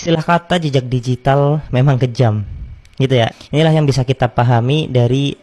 Istilah kata jejak digital memang kejam, gitu ya. Inilah yang bisa kita pahami dari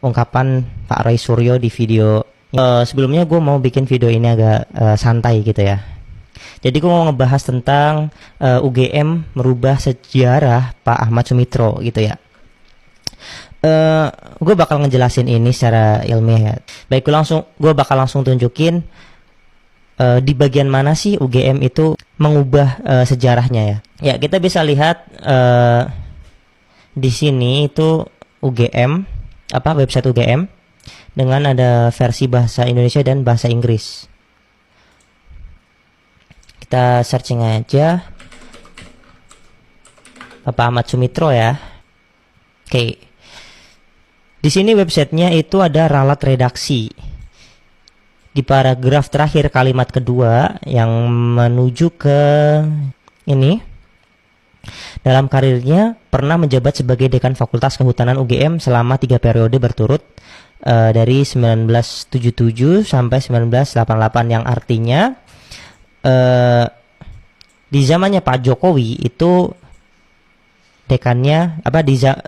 ungkapan Pak Roy Suryo di video. Sebelumnya gue mau bikin video ini agak santai gitu ya. Jadi gue mau ngebahas tentang UGM merubah sejarah Pak Ahmad Sumitro gitu ya. Gue bakal ngejelasin ini secara ilmiah ya. Baik, gue bakal langsung tunjukin di bagian mana sih UGM itu mengubah sejarahnya ya. Ya, kita bisa lihat di sini itu UGM, website UGM dengan ada versi bahasa Indonesia dan bahasa Inggris. Kita searching aja Bapak Ahmad Sumitro ya. Oke. Di sini websitenya itu ada ralat redaksi. Di paragraf terakhir kalimat kedua yang menuju ke ini, dalam karirnya pernah menjabat sebagai dekan Fakultas Kehutanan UGM selama 3 periode berturut dari 1977 sampai 1988, yang artinya di zamannya Pak Jokowi itu dekannya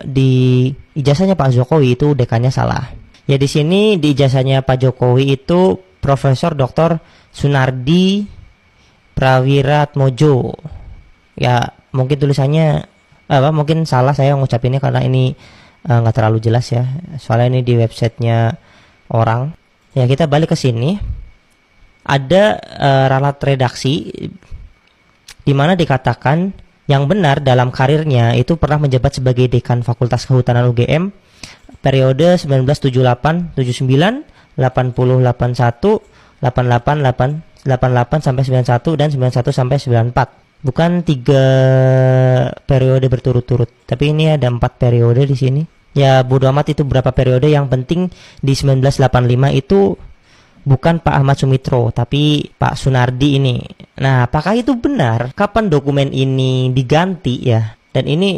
di ijazahnya Pak Jokowi itu dekannya salah. Ya, di sini di ijazahnya Pak Jokowi itu Profesor Dr. Sunardi Prawiratmojo. Ya, mungkin tulisannya mungkin salah saya ngucapinnya karena ini nggak terlalu jelas ya. Soalnya ini di websitenya orang. Ya, kita balik ke sini. Ada ralat redaksi di mana dikatakan yang benar dalam karirnya itu pernah menjabat sebagai dekan Fakultas Kehutanan UGM periode 1978, 79, 80, 81, 88, 88 sampai 91 dan 91 sampai 94. Bukan 3 periode berturut-turut, tapi ini ada 4 periode di sini. Ya, bodo amat itu berapa periode, yang penting di 1985 itu bukan Pak Ahmad Sumitro, tapi Pak Sunardi ini. Nah, apakah itu benar? Kapan dokumen ini diganti ya? Dan ini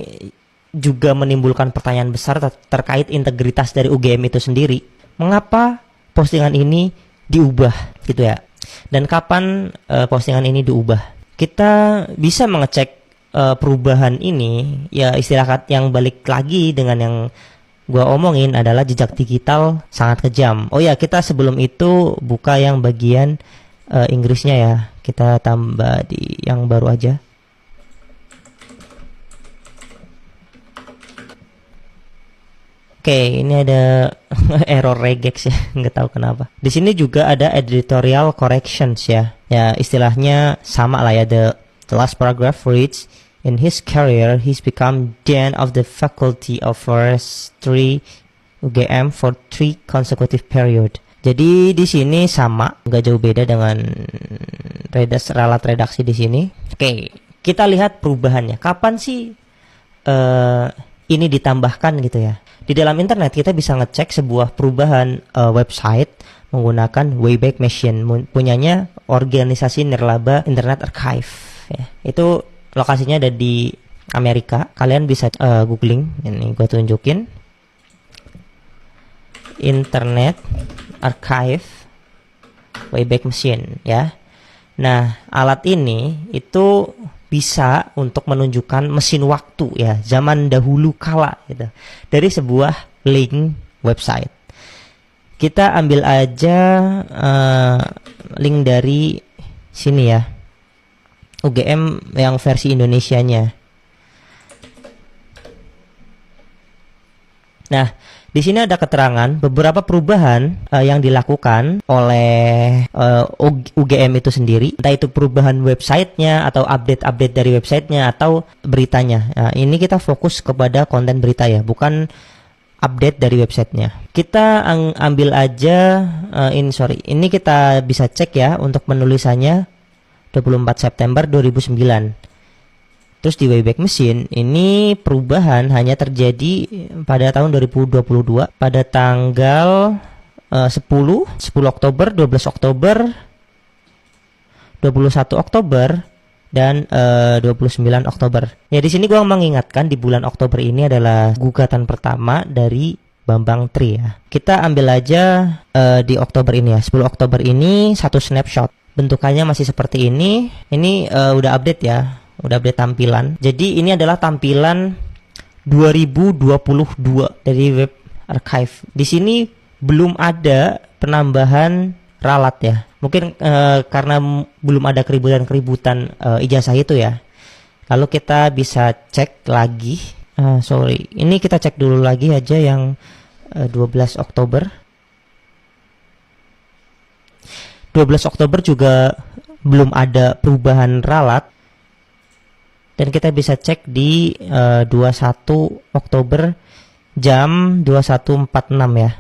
juga menimbulkan pertanyaan besar terkait integritas dari UGM itu sendiri. Mengapa postingan ini diubah gitu ya? Dan kapan postingan ini diubah? Kita bisa mengecek perubahan ini, ya istilah yang balik lagi dengan yang gua omongin adalah jejak digital sangat kejam. Oh ya, kita sebelum itu buka yang bagian Inggrisnya ya. Kita tambah di yang baru aja. Oke, ini ada error regex ya, nggak tahu kenapa. Di sini juga ada editorial corrections ya. Ya, istilahnya sama lah ya. The last paragraph reads, in his career, he's become Dean of the Faculty of Forestry UGM for 3 consecutive period. Jadi di sini sama, nggak jauh beda dengan ralat redaksi di sini. Oke, kita lihat perubahannya. Kapan sih ini ditambahkan gitu ya? Di dalam internet kita bisa ngecek sebuah perubahan website menggunakan Wayback Machine, punyanya organisasi nirlaba Internet Archive. Ya, itu lokasinya ada di Amerika. Kalian bisa googling, ini gue tunjukin, Internet Archive Wayback Machine ya. Nah, alat ini itu bisa untuk menunjukkan mesin waktu ya, zaman dahulu kala gitu, dari sebuah link website. Kita ambil aja link dari sini ya, UGM yang versi Indonesianya. Nah, di sini ada keterangan beberapa perubahan yang dilakukan oleh UGM itu sendiri, entah itu perubahan websitenya atau update-update dari websitenya atau beritanya. Nah, ini kita fokus kepada konten berita ya, bukan update dari websitenya. Kita ambil aja ini kita bisa cek ya untuk penulisannya 24 September 2009. Terus di Wayback Machine ini perubahan hanya terjadi pada tahun 2022 pada tanggal 10 Oktober, 12 Oktober, 21 Oktober dan 29 Oktober. Ya, di sini gua mengingatkan di bulan Oktober ini adalah gugatan pertama dari Bambang Tri ya. Kita ambil aja di Oktober ini ya, 10 Oktober ini satu snapshot. Bentukannya masih seperti ini. Ini udah update ya. udah update tampilan. Jadi ini adalah tampilan 2022 dari web archive. Di sini belum ada penambahan ralat ya. Mungkin karena belum ada keributan ijazah itu ya. Lalu kita bisa cek lagi. Ini kita cek dulu lagi aja yang 12 Oktober. 12 Oktober juga belum ada perubahan ralat. Dan kita bisa cek di 21 Oktober jam 21.46 ya.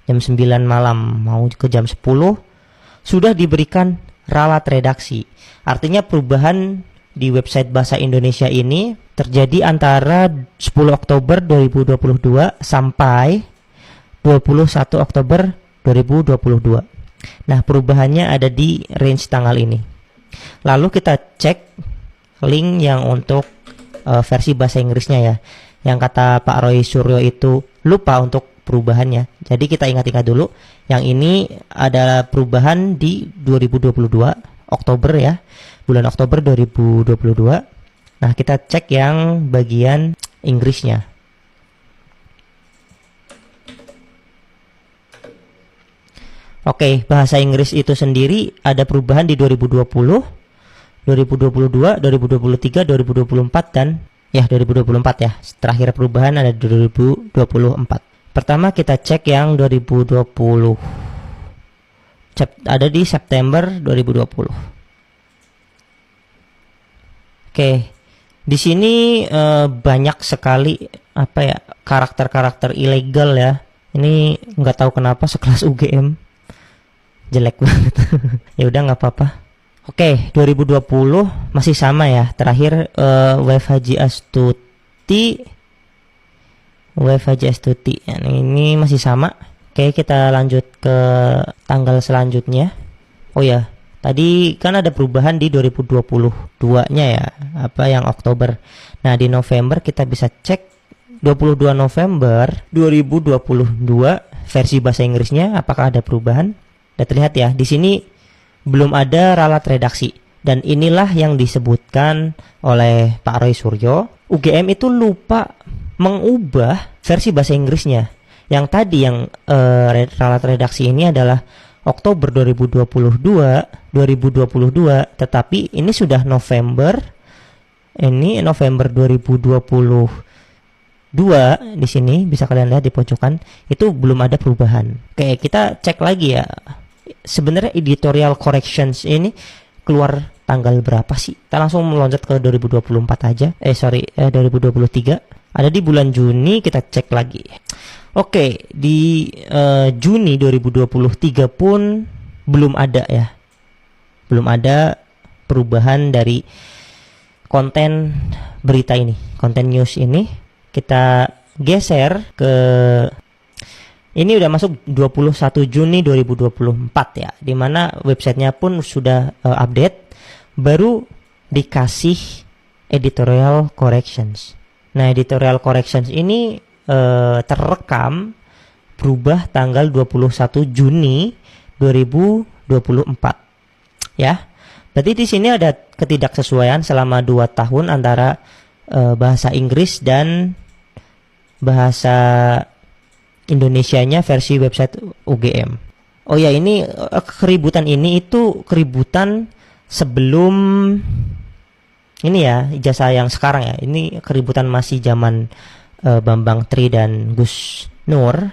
Jam 9 malam mau ke jam 10 sudah diberikan ralat redaksi. Artinya perubahan di website Bahasa Indonesia ini terjadi antara 10 Oktober 2022 sampai 21 Oktober 2022. Nah, perubahannya ada di range tanggal ini. Lalu kita cek link yang untuk versi bahasa Inggrisnya ya. Yang kata Pak Roy Suryo itu lupa untuk perubahannya. Jadi kita ingat-ingat dulu. Yang ini ada perubahan di 2022 Oktober ya. Bulan Oktober 2022. Nah, kita cek yang bagian Inggrisnya. Oke, bahasa Inggris itu sendiri ada perubahan di 2020, 2022, 2023, 2024 dan ya 2024 ya. Terakhir perubahan ada 2024. Pertama kita cek yang 2020. Ada di September 2020. Oke. Di sini banyak sekali karakter-karakter ilegal ya. Ini nggak tahu kenapa sekelas UGM jelek banget. Ya udah nggak apa-apa. Oke, 2020 masih sama ya. Terakhir Wef Haji Astuti. Ini masih sama. Oke, kita lanjut ke tanggal selanjutnya. Oh ya, tadi kan ada perubahan di 2022-nya ya. Yang Oktober. Nah, di November kita bisa cek 22 November 2022 versi bahasa Inggrisnya apakah ada perubahan? Dan terlihat ya, di sini belum ada ralat redaksi. Dan inilah yang disebutkan oleh Pak Roy Suryo. UGM itu lupa mengubah versi bahasa Inggrisnya. Yang tadi yang ralat redaksi ini adalah Oktober 2022, tetapi ini sudah November. Ini November 2022 di sini bisa kalian lihat di pojokan itu belum ada perubahan. Oke, kita cek lagi ya. Sebenarnya editorial corrections ini keluar tanggal berapa sih? Kita langsung meloncat ke 2024 aja. 2023. Ada di bulan Juni, kita cek lagi. Oke, di Juni 2023 pun belum ada ya. Belum ada perubahan dari konten berita ini, konten news ini. Kita geser ke ini udah masuk 21 Juni 2024 ya, dimana websitenya pun sudah update, baru dikasih editorial corrections. Nah, editorial corrections ini terrekam berubah tanggal 21 Juni 2024 ya. Berarti di sini ada ketidaksesuaian selama 2 tahun antara bahasa Inggris dan bahasa Indonesianya versi website UGM. Oh ya, ini keributan ini itu keributan sebelum ini ya, ijazah yang sekarang ya. Ini keributan masih zaman Bambang Tri dan Gus Nur.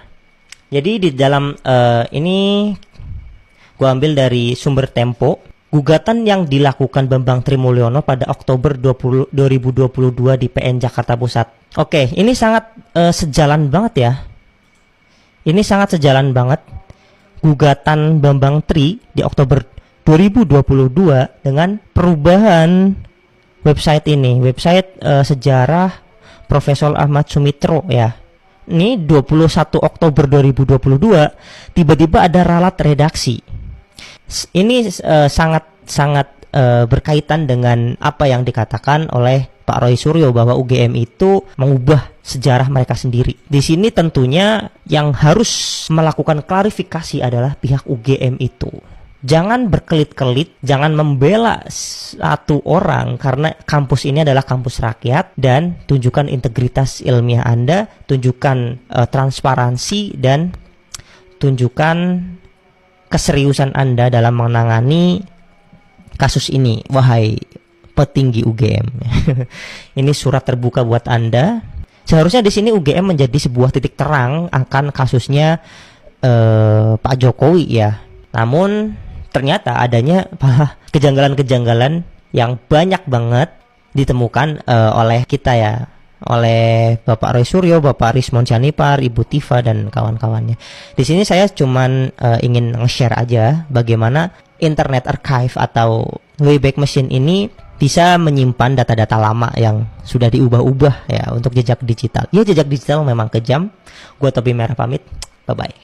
Jadi di dalam ini gua ambil dari sumber Tempo. Gugatan yang dilakukan Bambang Tri Mulyono pada Oktober 2022 di PN Jakarta Pusat. Oke, ini sangat sejalan banget ya. Ini sangat sejalan banget gugatan Bambang Tri di Oktober 2022 dengan perubahan website ini, website sejarah Profesor Ahmad Sumitro ya. Ini 21 Oktober 2022 tiba-tiba ada ralat redaksi. Ini sangat berkaitan dengan apa yang dikatakan oleh Pak Roy Suryo bahwa UGM itu mengubah sejarah mereka sendiri. Di sini tentunya yang harus melakukan klarifikasi adalah pihak UGM itu. Jangan berkelit-kelit, jangan membela satu orang, karena kampus ini adalah kampus rakyat, dan tunjukkan integritas ilmiah Anda, tunjukkan transparansi, dan tunjukkan keseriusan Anda dalam menangani kasus ini, wahai petinggi UGM. Ini surat terbuka buat Anda. Seharusnya di sini UGM menjadi sebuah titik terang akan kasusnya Pak Jokowi ya. Namun ternyata adanya kejanggalan-kejanggalan yang banyak banget ditemukan oleh kita ya, oleh Bapak Roy Suryo, Bapak Rismon Sianipar, Ibu Tifa dan kawan-kawannya. Di sini saya cuman ingin nge-share aja bagaimana Internet Archive atau Wayback Machine ini bisa menyimpan data-data lama yang sudah diubah-ubah ya untuk jejak digital. Ya, jejak digital memang kejam. Gua Topi Merah pamit. Bye-bye.